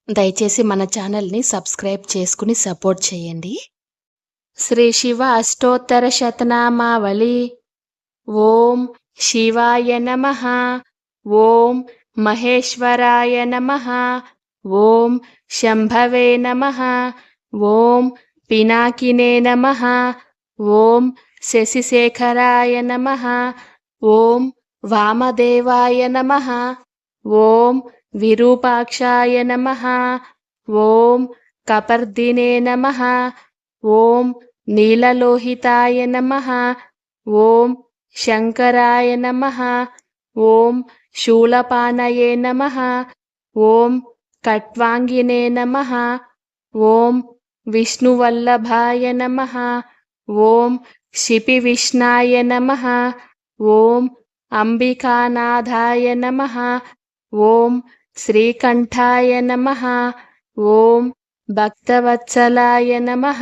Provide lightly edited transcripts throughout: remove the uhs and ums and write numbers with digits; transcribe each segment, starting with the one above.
దయచేసి మన ఛానల్‌ని సబ్స్క్రైబ్ చేసుకొని సపోర్ట్ చేయండి. శ్రీ శివ అష్టోత్తర శతనామావళి. ఓం శివాయ నమః. ఓం మహేశ్వరాయ నమః. ఓం శంభవే నమః. ఓం పినాకినే నమః. ఓం శశిశేఖరాయ నమః. ఓం వామదేవాయ నమః. ఓం విరూపాక్షాయ నమః. ఓం కపర్దినే నమః. ఓం నీలలోహితాయ నమః. ఓం శంకరాయ నమః. ఓం శూలపానయే నమః. ఓం ఖట్వాంగినే నమః. ఓం విష్ణువల్లభాయ నమః. ఓం శిపివిష్ణాయ నమః. ఓం అంబికానాథాయ నమః. ఓం శ్రీకంఠాయ నమః. ఓం భక్తవత్సలాయ నమః.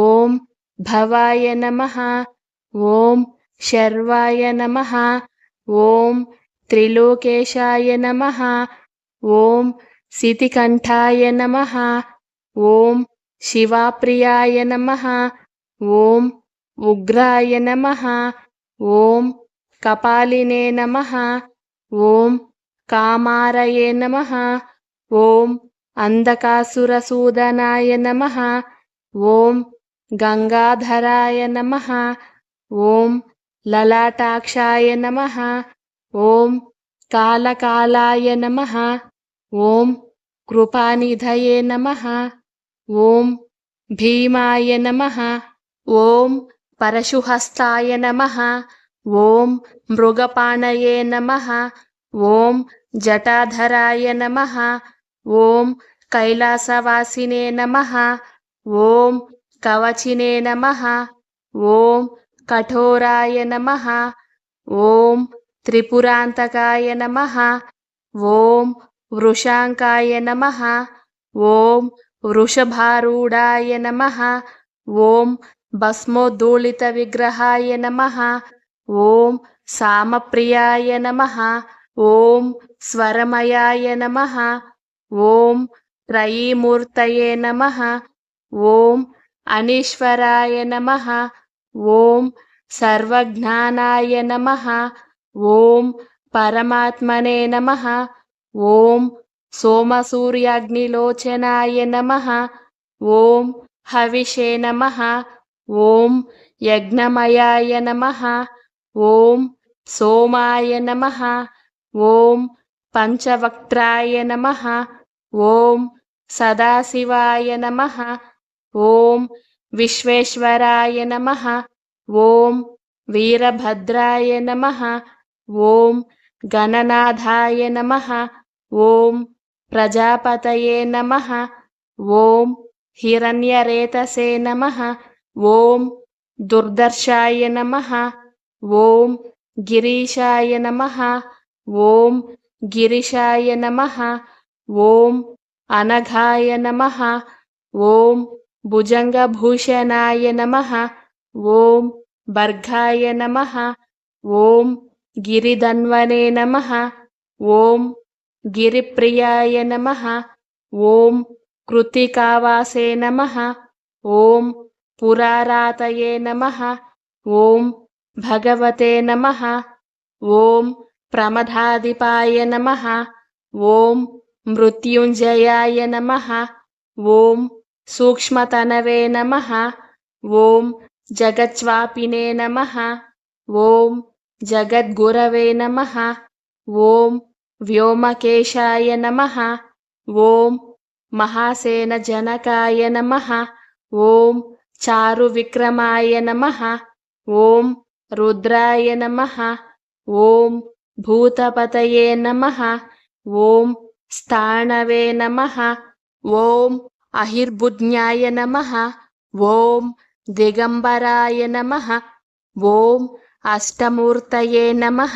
ఓం భవాయ నమః. ఓం శర్వాయ నమః. ఓం త్రిలోకేశాయ నమః. ఓం సితికంఠాయ నమః. ఓం శివాప్రియాయ నమః. ఓం ఉగ్రాయ నమః. ఓం కపాలినే నమః. ఓం కామారయే నమః. ఓం అంధకాసురసూదనాయ నమః. ఓం గంగాధరాయ నమః. ఓం లలాటాక్షాయ నమః. ఓం కాలకాలాయ నమః. ఓం కృపానిధయే నమః. ఓం భీమాయ నమః. ఓం పరశుహస్తాయ నమః. ఓం మృగపాణయే నమః. ఓం జటాధరాయ నమః. ఓం కైలాసవాసినే నమః. ఓం కవచినే నమః. ఓం కఠోరాయ నమః. ఓం త్రిపురాంతకాయ నమః. ఓం వృషాంకాయ నమః. ఓం వృషభారూఢాయ నమః. ఓం భస్మోద్ధూళిత విగ్రహాయ నమః. ఓం సామప్రియాయ నమః. ఓం స్వరమయాయ నమః. ఓం త్రయీమూర్తయే నమః. ఓం అనీశ్వరాయ నమః. ఓం సర్వజ్ఞానాయ నమః. ఓం పరమాత్మనే నమః. ఓం సోమసూర్యాగ్నిలోచనాయ నమః. ఓం హవిషే నమః. ఓం యజ్ఞమయాయ నమః. ఓం సోమాయ నమః. ఓం పంచవక్త్రాయ నమః. ఓం సదాశివాయ నమః. ఓం విశ్వేశ్వరాయ నమః. ఓం వీరభద్రాయ నమః. ఓం గణనాథాయ నమః. ఓం ప్రజాపతయే నమః. ఓం హిరణ్యరేతసే నమః. ఓం దుర్దర్శాయ నమః. ఓం గిరీశాయ నమః. ఓం గిరిశాయ నమః. ఓం అనఘాయ నమః. ఓం భుజంగభూషణాయ నమః. ఓం భర్గాయ నమః. ఓం గిరిధన్వనే నమః. ఓం గిరిప్రియాయ నమః. ఓం కృత్తికావాసే నమః. ఓం పురారాతయే నమః. ఓం భగవతే నమః. ఓం ప్రమదాధిపాయ నమః. ఓం మృత్యుంజయాయ నమః. ఓం సూక్ష్మతనవే నమః. ఓం జగజ్వాపినే నమః. ఓం జగద్గురవే నమః. ఓం వ్యోమకేశాయ నమః. ఓం మహాసేనజనకాయ నమః. ఓం చారువిక్రమాయ నమః. ఓం రుద్రాయ నమః. ఓం భూతపతయే నమః. ఓం స్థాణవే నమః. ఓం అహిర్బుజ్ఞాయ నమః. ఓం దిగంబరాయ నమః. ఓం అష్టమూర్తయే నమః.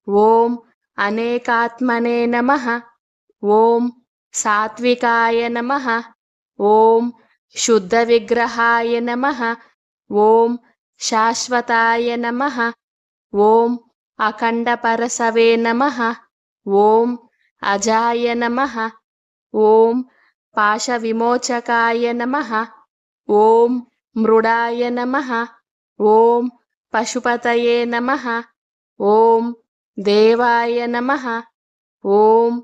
ఓం అనేకాత్మనే నమః. ఓం సాత్వికాయ నమః. ఓం శుద్ధ విగ్రహాయ నమః. ఓం శాశ్వతాయ నమః. ఓం అఖండ పరసవే నమః. ఓం అజాయ నమః. ॐ पाशविमोचकाय नमः। ॐ मृडाय नमः। ॐ पशुपतये नमः। ॐ देवाय नमः। ॐ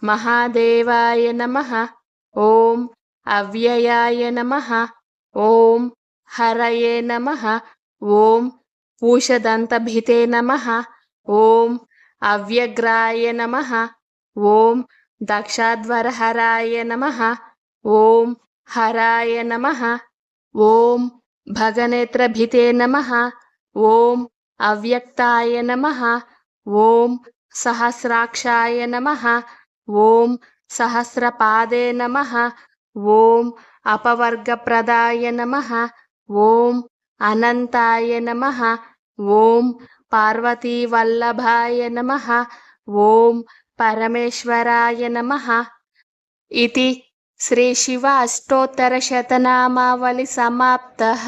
महादेवाय नमः। ॐ अव्ययाय नमः। ॐ हरये नमः। ॐ पूषदन्तभिते नमः। ॐ अव्यग्राय नमः। ॐ दक्षाध्वरहराय नमः। ॐ हराय नमः। ॐ भगनेत्रभिते नमः। ॐ अव्यक्ताय नमः। ॐ सहस्राक्षाय नमः। ॐ सहस्रपादे नमः। ॐ अपवर्गप्रदाय नमः। ॐ अनन्ताय नमः। ॐ पार्वतीवल्लभाय नमः। ॐ परमेश्वराय नमः इति श्रीशिव अष्टोत्तरशतनामावली समाप्तः।